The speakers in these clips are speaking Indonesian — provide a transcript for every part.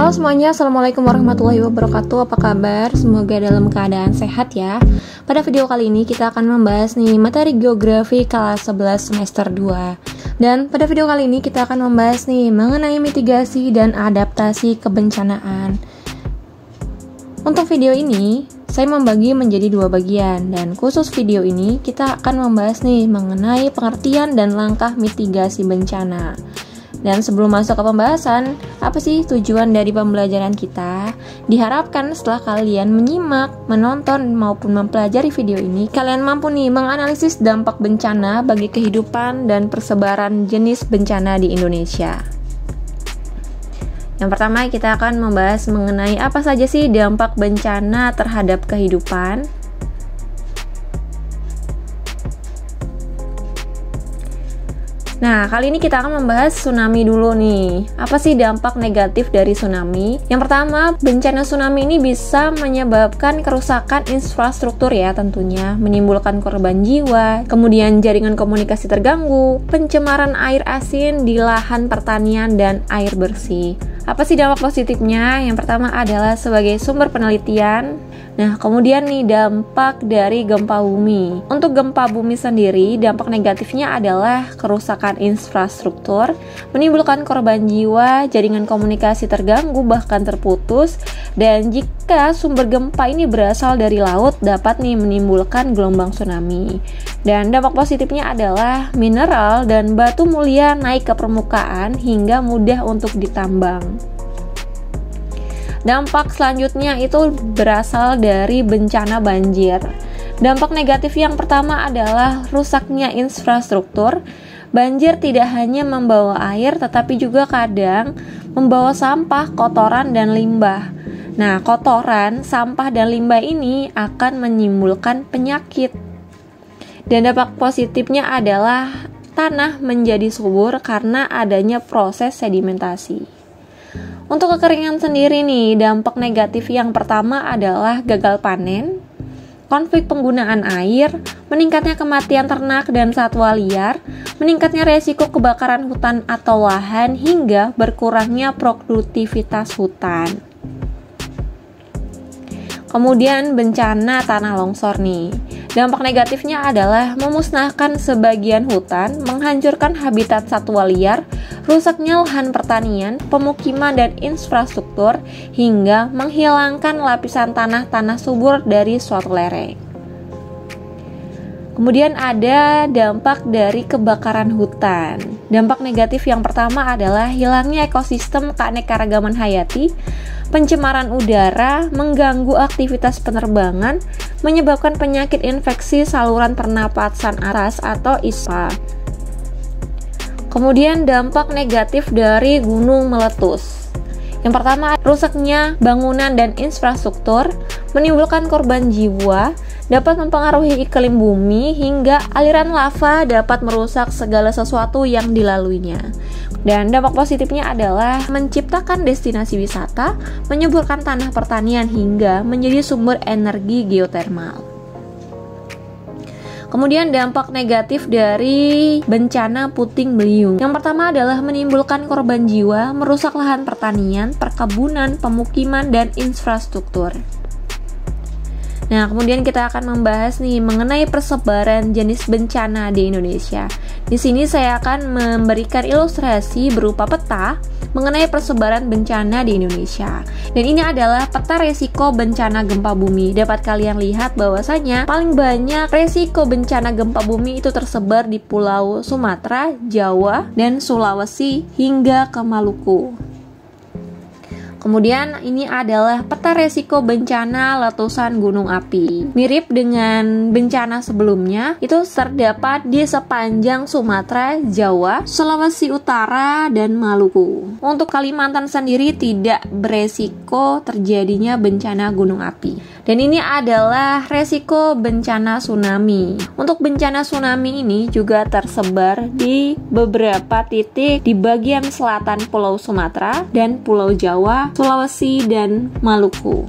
Halo semuanya, Assalamualaikum warahmatullahi wabarakatuh. Apa kabar? Semoga dalam keadaan sehat ya. Pada video kali ini kita akan membahas nih materi geografi kelas 11 semester 2. Dan pada video kali ini kita akan membahas nih mengenai mitigasi dan adaptasi kebencanaan. Untuk video ini saya membagi menjadi dua bagian, dan khusus video ini kita akan membahas nih mengenai pengertian dan langkah mitigasi bencana. Dan sebelum masuk ke pembahasan, apa sih tujuan dari pembelajaran kita? Diharapkan setelah kalian menyimak, menonton, maupun mempelajari video ini, kalian mampu nih menganalisis dampak bencana bagi kehidupan dan persebaran jenis bencana di Indonesia. Yang pertama, kita akan membahas mengenai apa saja sih dampak bencana terhadap kehidupan. Nah, kali ini kita akan membahas tsunami dulu nih. Apa sih dampak negatif dari tsunami? Yang pertama, bencana tsunami ini bisa menyebabkan kerusakan infrastruktur ya tentunya, menimbulkan korban jiwa, kemudian jaringan komunikasi terganggu, pencemaran air asin di lahan pertanian dan air bersih. Apa sih dampak positifnya? Yang pertama adalah sebagai sumber penelitian. Nah, kemudian nih dampak dari gempa bumi. Untuk gempa bumi sendiri, dampak negatifnya adalah kerusakan infrastruktur, menimbulkan korban jiwa, jaringan komunikasi terganggu bahkan terputus, dan jika sumber gempa ini berasal dari laut dapat nih menimbulkan gelombang tsunami. Dan dampak positifnya adalah mineral dan batu mulia naik ke permukaan hingga mudah untuk ditambang. Dampak selanjutnya itu berasal dari bencana banjir. Dampak negatif yang pertama adalah rusaknya infrastruktur. Banjir tidak hanya membawa air, tetapi juga kadang membawa sampah, kotoran, dan limbah. Nah, kotoran, sampah, dan limbah ini akan menimbulkan penyakit. Dan dampak positifnya adalah tanah menjadi subur karena adanya proses sedimentasi. Untuk kekeringan sendiri nih, dampak negatif yang pertama adalah gagal panen, konflik penggunaan air, meningkatnya kematian ternak dan satwa liar, meningkatnya resiko kebakaran hutan atau lahan, hingga berkurangnya produktivitas hutan. Kemudian bencana tanah longsor nih. Dampak negatifnya adalah memusnahkan sebagian hutan, menghancurkan habitat satwa liar, rusaknya lahan pertanian, pemukiman dan infrastruktur, hingga menghilangkan lapisan tanah subur dari suatu lereng. Kemudian ada dampak dari kebakaran hutan. Dampak negatif yang pertama adalah hilangnya ekosistem keanekaragaman hayati, pencemaran udara, mengganggu aktivitas penerbangan, menyebabkan penyakit infeksi saluran pernapasan atas atau ISPA. Kemudian dampak negatif dari gunung meletus. Yang pertama, rusaknya bangunan dan infrastruktur, menimbulkan korban jiwa, dapat mempengaruhi iklim bumi, hingga aliran lava dapat merusak segala sesuatu yang dilaluinya. Dan dampak positifnya adalah menciptakan destinasi wisata, menyuburkan tanah pertanian, hingga menjadi sumber energi geotermal. Kemudian dampak negatif dari bencana puting beliung. Yang pertama adalah menimbulkan korban jiwa, merusak lahan pertanian, perkebunan, pemukiman, dan infrastruktur. Nah, kemudian kita akan membahas nih mengenai persebaran jenis bencana di Indonesia. Di sini saya akan memberikan ilustrasi berupa peta mengenai persebaran bencana di Indonesia. Dan ini adalah peta resiko bencana gempa bumi. Dapat kalian lihat bahwasanya paling banyak resiko bencana gempa bumi itu tersebar di Pulau Sumatera, Jawa, dan Sulawesi hingga ke Maluku. Kemudian ini adalah peta resiko bencana letusan gunung api. Mirip dengan bencana sebelumnya, itu terdapat di sepanjang Sumatera, Jawa, Sulawesi Utara, dan Maluku. Untuk Kalimantan sendiri tidak beresiko terjadinya bencana gunung api. Dan ini adalah resiko bencana tsunami. Untuk bencana tsunami ini juga tersebar di beberapa titik di bagian selatan Pulau Sumatera dan Pulau Jawa, Sulawesi, dan Maluku.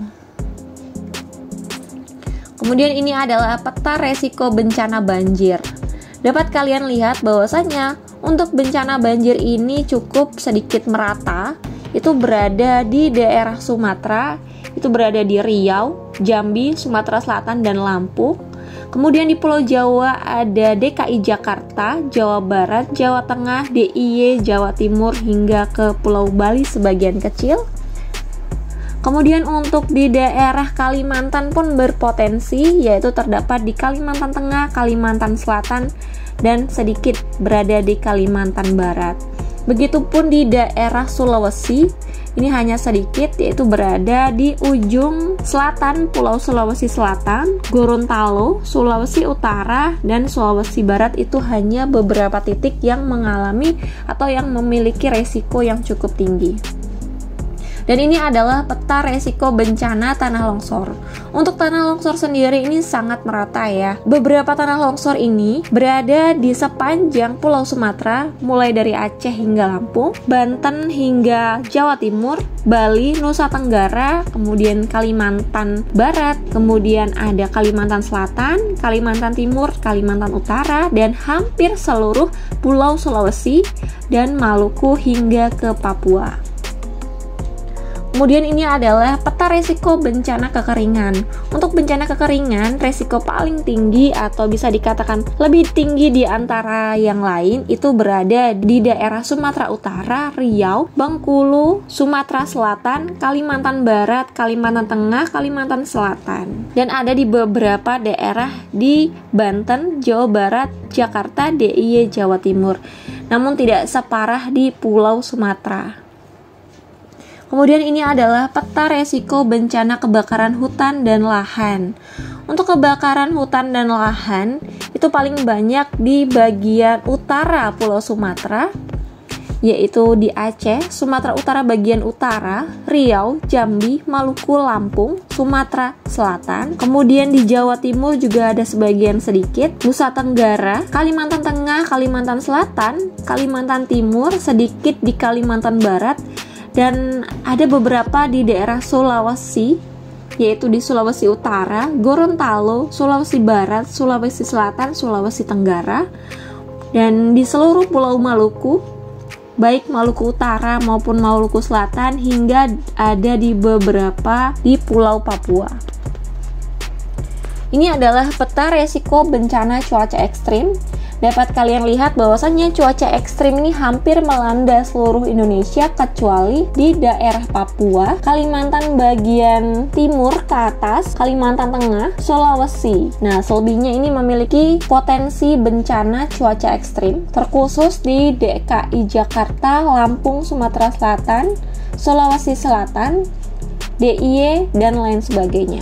Kemudian ini adalah peta resiko bencana banjir. Dapat kalian lihat bahwasanya untuk bencana banjir ini cukup sedikit merata itu berada di daerah Sumatera, itu berada di Riau, Jambi, Sumatera Selatan, dan Lampung. Kemudian di Pulau Jawa ada DKI Jakarta, Jawa Barat, Jawa Tengah, DIY, Jawa Timur, hingga ke Pulau Bali sebagian kecil. Kemudian untuk di daerah Kalimantan pun berpotensi, yaitu terdapat di Kalimantan Tengah, Kalimantan Selatan, dan sedikit berada di Kalimantan Barat. Begitupun di daerah Sulawesi, ini hanya sedikit, yaitu berada di ujung selatan Pulau Sulawesi Selatan, Gorontalo, Sulawesi Utara, dan Sulawesi Barat. Itu hanya beberapa titik yang mengalami atau yang memiliki resiko yang cukup tinggi. Dan ini adalah peta resiko bencana tanah longsor. Untuk tanah longsor sendiri ini sangat merata ya. Beberapa tanah longsor ini berada di sepanjang Pulau Sumatera, mulai dari Aceh hingga Lampung, Banten hingga Jawa Timur, Bali, Nusa Tenggara, kemudian Kalimantan Barat, kemudian ada Kalimantan Selatan, Kalimantan Timur, Kalimantan Utara, dan hampir seluruh Pulau Sulawesi dan Maluku hingga ke Papua. Kemudian ini adalah peta resiko bencana kekeringan. Untuk bencana kekeringan, resiko paling tinggi atau bisa dikatakan lebih tinggi di antara yang lain itu berada di daerah Sumatera Utara, Riau, Bengkulu, Sumatera Selatan, Kalimantan Barat, Kalimantan Tengah, Kalimantan Selatan. Dan ada di beberapa daerah di Banten, Jawa Barat, Jakarta, DIY, Jawa Timur. Namun tidak separah di Pulau Sumatera. Kemudian ini adalah peta resiko bencana kebakaran hutan dan lahan. Untuk kebakaran hutan dan lahan, itu paling banyak di bagian utara Pulau Sumatera, yaitu di Aceh, Sumatera Utara bagian utara, Riau, Jambi, Maluku, Lampung, Sumatera Selatan. Kemudian di Jawa Timur juga ada sebagian sedikit, Nusa Tenggara, Kalimantan Tengah, Kalimantan Selatan, Kalimantan Timur, sedikit di Kalimantan Barat, dan ada beberapa di daerah Sulawesi, yaitu di Sulawesi Utara, Gorontalo, Sulawesi Barat, Sulawesi Selatan, Sulawesi Tenggara, dan di seluruh Pulau Maluku, baik Maluku Utara maupun Maluku Selatan, hingga ada di beberapa di Pulau Papua. Ini adalah peta resiko bencana cuaca ekstrim. Dapat kalian lihat bahwasannya cuaca ekstrim ini hampir melanda seluruh Indonesia kecuali di daerah Papua, Kalimantan bagian timur ke atas, Kalimantan Tengah, Sulawesi. Nah, selebihnya ini memiliki potensi bencana cuaca ekstrim, terkhusus di DKI Jakarta, Lampung, Sumatera Selatan, Sulawesi Selatan, DIY, dan lain sebagainya.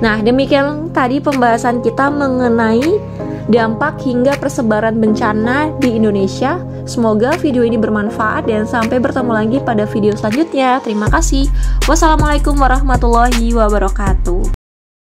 Nah, demikian tadi pembahasan kita mengenai dampak hingga persebaran bencana di Indonesia. Semoga video ini bermanfaat dan sampai bertemu lagi pada video selanjutnya. Terima kasih. Wassalamualaikum warahmatullahi wabarakatuh.